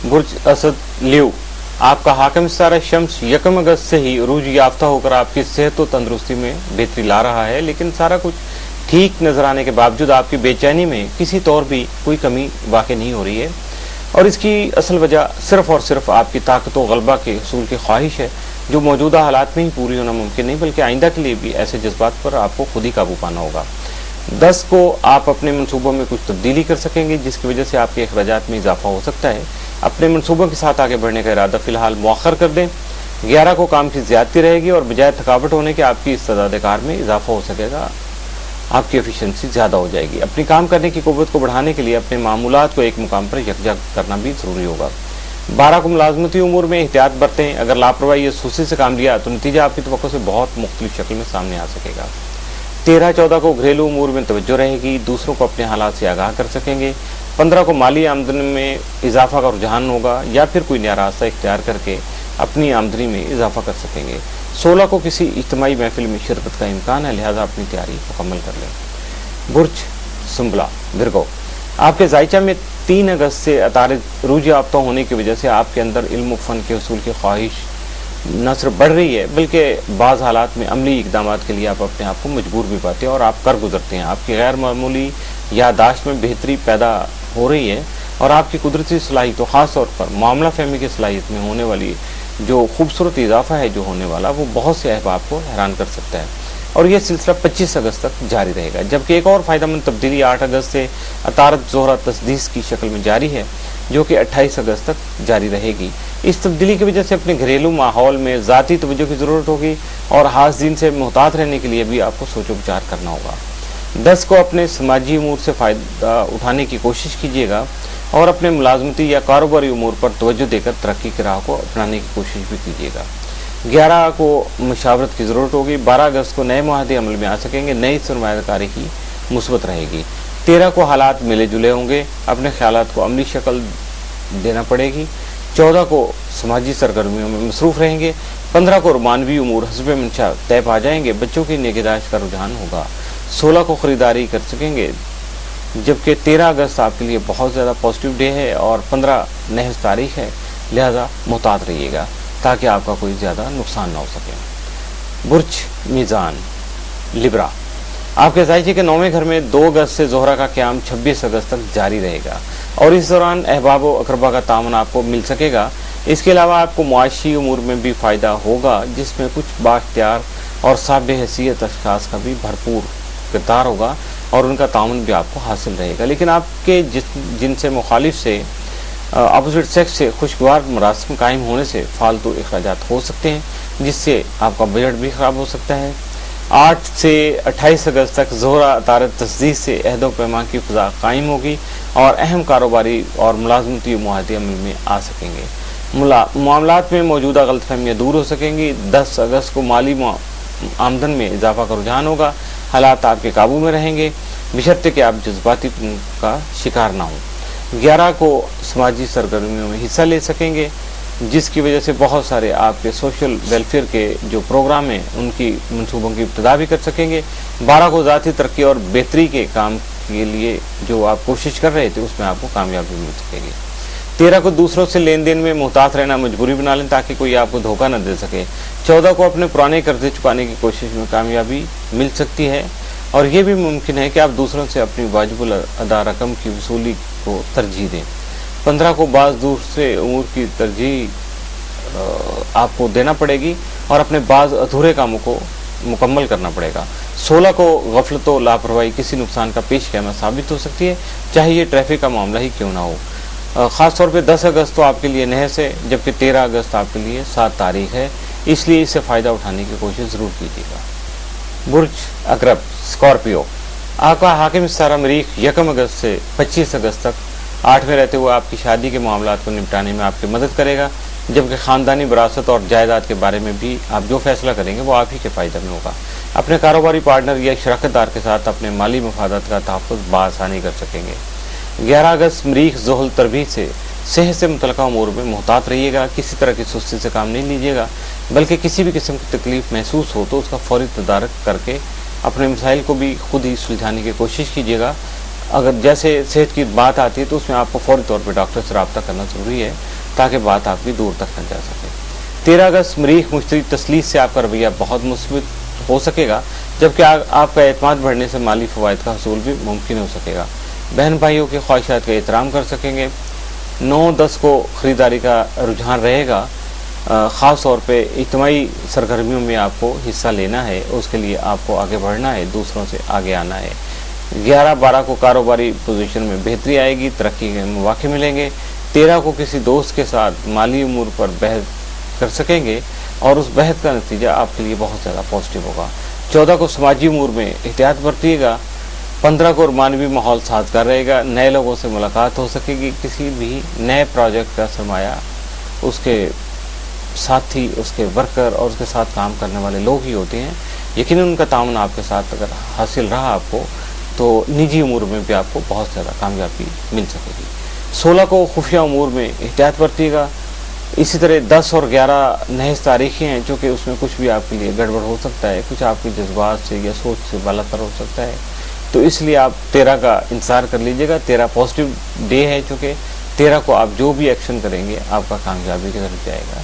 बुर्ज असद ल्यू, आपका हाकिम सितारा शम्स 1 अगस्त से ही रूज याफ्ता होकर आपकी सेहत और तंदुरुस्ती में बेहतरी ला रहा है, लेकिन सारा कुछ ठीक नजर आने के बावजूद आपकी बेचैनी में किसी तौर भी कोई कमी वाक़ई नहीं हो रही है। और इसकी असल वजह सिर्फ और सिर्फ आपकी ताकत और गलबा के हसूल की ख्वाहिश है, जो मौजूदा हालात में ही पूरी होना मुमकिन नहीं, बल्कि आइंदा के लिए भी ऐसे जज्बात पर आपको खुद ही काबू पाना होगा। 10 को आप अपने मनसूबों में कुछ तब्दीली कर सकेंगे, जिसकी वजह से आपके अखराजात में इजाफा हो सकता है। अपने मनसूबों के साथ आगे बढ़ने का इरादा फिलहाल मौखर कर दें। 11 को काम की ज्यादती रहेगी और बजाय थकावट होने के आपकी इस्तेदाद कार में इजाफा हो सकेगा, आपकी एफिशिएंसी ज्यादा हो जाएगी। अपनी काम करने की कुव्वत को बढ़ाने के लिए अपने मामूलात को एक मुकाम पर यकजा करना भी जरूरी होगा। 12 को मुलाजमती उमूर में एहतियात बरतें। अगर लापरवाही या सुस्ती से काम लिया तो नतीजा आपकी तवक्को से बहुत मुख्तलिफ शक्ल में सामने आ सकेगा। 13-14 को घरेलू उमूर में तवज्जो रहेगी, दूसरों को अपने हालात से आगाह कर सकेंगे। 15 को माली आमदनी में इजाफा का रुझान होगा या फिर कोई नया रास्ता इख्तियार करके अपनी आमदनी में इजाफा कर सकेंगे। 16 को किसी इज्तिमाई महफिल में शिरकत का इम्कान है, लिहाजा अपनी तैयारी मुकम्मल कर लें। बुर्ज सुंबला विरगो, आपके जायचा में 3 अगस्त से अतारिद रूज याफ्ता होने की वजह से आपके अंदर इल्म फ़न के हसूल की ख्वाहिश न सिर्फ बढ़ रही है, बल्कि बाज़ हालात में अमली इकदाम के लिए आप अपने आप को मजबूर भी पाते हैं और आप कर गुजरते हैं। आपकी गैर मामूली यादाश्त में बेहतरी पैदा हो रही है और आपकी कुदरती सलाहियत, तो ख़ास तौर पर मामला फहमी की सलाहियत में होने वाली जो खूबसूरत इजाफा है जो होने वाला, वो बहुत से अहबाब को हैरान कर सकता है। और यह सिलसिला 25 अगस्त तक जारी रहेगा। जबकि एक और फ़ायदेमंद तब्दीली 8 अगस्त से अतारत जोहरा तस्दीस की शक्ल में जारी है, जो कि 28 अगस्त तक जारी रहेगी। इस तब्दीली की वजह से अपने घरेलू माहौल में ज़ाती तवज्जो की ज़रूरत होगी और हाज़रीन से मुहतात रहने के लिए भी आपको सोचो विचार करना होगा। 10 को अपने समाजी उमूर से फ़ायदा उठाने की कोशिश कीजिएगा और अपने मुलाजमती या कारोबारी उमूर पर तवज्जो देकर तरक्की की राह को अपनाने की कोशिश भी कीजिएगा। 11 को मशावरत की ज़रूरत होगी। 12 अगस्त को नए मुआहदे अमल में आ सकेंगे, नई सरमायाकारी की मुस्बत रहेगी। 13 को हालात मिले जुले होंगे, अपने ख्यालात को अमली शक्ल देना पड़ेगी। 14 को समाजी सरगर्मियों में मसरूफ़ रहेंगे। 15 को रोमानवी उमूर हस्बे मंशा तय पा जाएंगे, बच्चों की निगहदाश्त का रुझान होगा। 16 को ख़रीदारी कर सकेंगे, जबकि 13 अगस्त आपके लिए बहुत ज़्यादा पॉजिटिव डे है और 15 नहज तारीख है, लिहाजा मुहतात रहिएगा ताकि आपका कोई ज़्यादा नुकसान ना हो सके। बुर्ज मीज़ान लिब्रा, आपके जायचे के 9वें घर में 2 अगस्त से जोहरा का क़याम 26 अगस्त तक जारी रहेगा और इस दौरान अहबाब व अकरबा का तावन आपको मिल सकेगा। इसके अलावा आपको मुआशी उमूर में भी फ़ायदा होगा, जिसमें कुछ बाख्तियार और साबिक़ हैसियत अशख़ास का भी भरपूर किरदार होगा और उनका ताउन भी आपको हासिल रहेगा। लेकिन आपके जिनसे मुखालिफ से अपोजिट सेक्स से खुशगवार मरासम कायम होने से फालतू अखराजात हो सकते हैं, जिससे आपका बजट भी ख़राब हो सकता है। 8 से 28 अगस्त तक जोहरा तारत तस्दीक से अहद व पैमान की फ़ज़ा कायम होगी और अहम कारोबारी और मुलाजमती मुआहदे अमल में आ सकेंगे। मामलात में मौजूदा गलतफहमियाँ दूर हो सकेंगी। 10 अगस्त को माली आमदन में इजाफा का रुझान होगा, हालात आपके काबू में रहेंगे, बशर्ते कि आप जज्बाती का शिकार ना हों। 11 को समाजी सरगर्मियों में हिस्सा ले सकेंगे, जिसकी वजह से बहुत सारे आपके सोशल वेलफेयर के जो प्रोग्राम हैं उनकी मंसूबों की इब्तिदा भी कर सकेंगे। 12 को ज़ाती तरक्की और बेहतरी के काम के लिए जो आप कोशिश कर रहे थे उसमें आपको कामयाबी मिल सकेगी। 13 को दूसरों से लेन देन में मुहतात रहना मजबूरी बना लें ताकि कोई आपको धोखा न दे सके। 14 को अपने पुराने कर्जे चुकाने की कोशिश में कामयाबी मिल सकती है और ये भी मुमकिन है कि आप दूसरों से अपनी वाजिबुल अदा रकम की वसूली को तरजीह दें। 15 को बाज़ दूसरे उमूर की तरजीह आपको देना पड़ेगी और अपने बाज़ अधूरे कामों को मुकम्मल करना पड़ेगा। 16 को गफलत व लापरवाही किसी नुकसान का पेश क़ैमत साबित हो सकती है, चाहे ये ट्रैफिक का मामला ही क्यों ना हो। ख़ास तौर पे 10 अगस्त तो आपके लिए नहस है, जबकि 13 अगस्त आपके लिए 7 तारीख है, इसलिए इससे फ़ायदा उठाने की कोशिश ज़रूर कीजिएगा। बुर्ज अकरब स्कॉर्पियो, आपका हाकिम सितारा मरीख 1 अगस्त से 25 अगस्त तक 8 में रहते हुए आपकी शादी के मामलात को निपटाने में आपकी मदद करेगा, जबकि ख़ानदानी विरासत और जायदाद के बारे में भी आप जो फैसला करेंगे वो आप ही के फ़ायदे में होगा। अपने कारोबारी पार्टनर या शराकतदार के साथ अपने माली मफादात का तहफ़्फ़ुज़ बआसानी कर सकेंगे। 11 अगस्त मरीख ज़ोहल तरबीज से सेहत से मुतल्लिक़ा उमूर में मुहतात रहिएगा, किसी तरह की सुस्ती से काम नहीं लीजिएगा, बल्कि किसी भी किस्म की तकलीफ़ महसूस हो तो उसका फ़ौरी तदारक करके अपने मसाइल को भी खुद ही सुलझाने की कोशिश कीजिएगा अगर जैसे सेहत की बात आती है तो उसमें आपको फौरी तौर पर डॉक्टर से रब्ता करना जरूरी है ताकि बात आपकी दूर तक न जा सके। 13 अगस्त मरीख मुश्तरी तसलीस से आपका रवैया बहुत मुस्बित हो सकेगा, जबकि आपका एतमाद बढ़ने से माली फवायद का हसूल भी मुमकिन हो सकेगा। बहन भाइयों की ख्वाहिशात का एहतराम कर सकेंगे। 9-10 को ख़रीदारी का रुझान रहेगा। ख़ास तौर पे इज्तिमाई सरगर्मियों में आपको हिस्सा लेना है, उसके लिए आपको आगे बढ़ना है, दूसरों से आगे आना है। 11-12 को कारोबारी पोजीशन में बेहतरी आएगी, तरक्की के मौके मिलेंगे। 13 को किसी दोस्त के साथ माली उमूर पर बहस कर सकेंगे और उस बहस का नतीजा आपके लिए बहुत ज़्यादा पॉजिटिव होगा। 14 को समाजी उमूर में एहतियात बरतिएगा। 15 को मानवी माहौल साजगार रहेगा, नए लोगों से मुलाकात हो सकेगी। किसी भी नए प्रोजेक्ट का सरमाया उसके साथी, उसके वर्कर और उसके साथ काम करने वाले लोग ही होते हैं। यकीनन उनका ताउन आपके साथ अगर हासिल रहा आपको, तो निजी उमूर में भी आपको बहुत ज़्यादा कामयाबी मिल सकेगी। 16 को खुफिया उमूर में एहतियात बरतिएगा। इसी तरह 10 और 11 नहज तारीखें हैं, चूँकि उसमें कुछ भी आपके लिए गड़बड़ हो सकता है, कुछ आपके जज्बात से या सोच से बालातर हो सकता है, तो इसलिए आप 13 का इंतज़ार कर लीजिएगा। 13 पॉजिटिव डे है, चूँकि 13 को आप जो भी एक्शन करेंगे आपका कामयाबी की तरफ जाएगा।